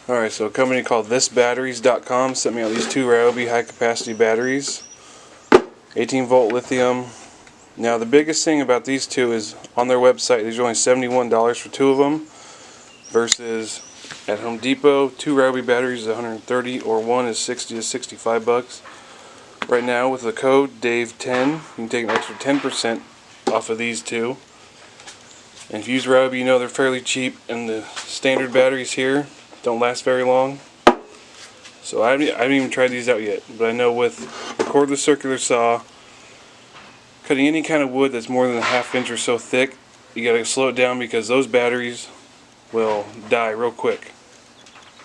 Alright, so a company called thisbatteries.com sent me out these two Ryobi high capacity batteries, 18 volt lithium. Now the biggest thing about these two is on their website these are only $71 for two of them, versus at Home Depot 2 Ryobi batteries is $130 or one is $60 to $65. Right now with the code DAVE10 you can take an extra 10% off of these two. And if you use Ryobi, you know they're fairly cheap, and the standard batteries here don't last very long. So I haven't even tried these out yet, but I know with a cordless circular saw, cutting any kind of wood that's more than a ½ inch or so thick, you gotta slow it down because those batteries will die real quick.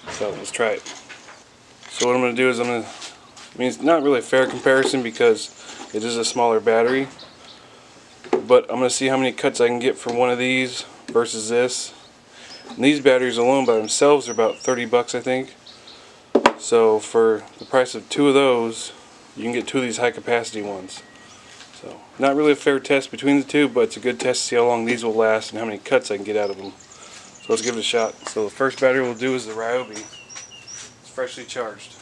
So let's try it. So what I'm gonna do is it's not really a fair comparison because it is a smaller battery, but I'm gonna see how many cuts I can get from one of these versus this. And these batteries alone by themselves are about $30, I think. So for the price of two of those, you can get two of these high capacity ones. So not really a fair test between the two, but it's a good test to see how long these will last and how many cuts I can get out of them. So let's give it a shot. So the first battery we'll do is the Ryobi. It's freshly charged.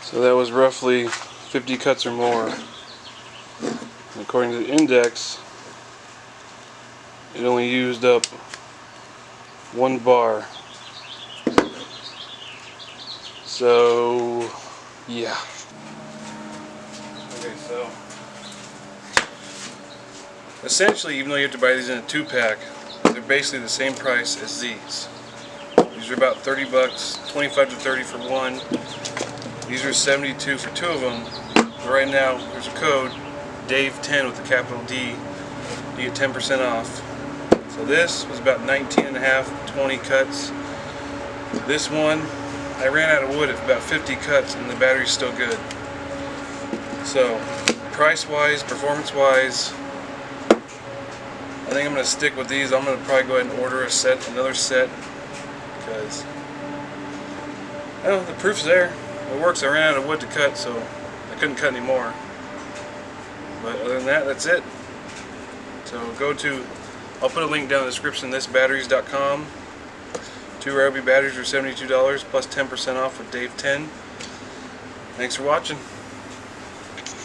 So that was roughly 50 cuts or more. And according to the index, it only used up 1 bar. So, yeah. Okay, so essentially, even though you have to buy these in a 2-pack, they're basically the same price as these. These are about $30, 25 to 30 for one. These are 72 for two of them. But right now, there's a code, DAVE10 with a capital D. You get 10% off. So this was about 19 and a half, 20 cuts. This one, I ran out of wood at about 50 cuts and the battery's still good. So, price-wise, performance-wise, I think I'm going to stick with these. I'm going to probably go ahead and order another set, because the proof's there. It works. I ran out of wood to cut, so I couldn't cut any more. But other than that, that's it. So I'll put a link down in the description, thisbatteries.com. Two Ryobi batteries are $72 plus 10% off with Dave 10. Thanks for watching.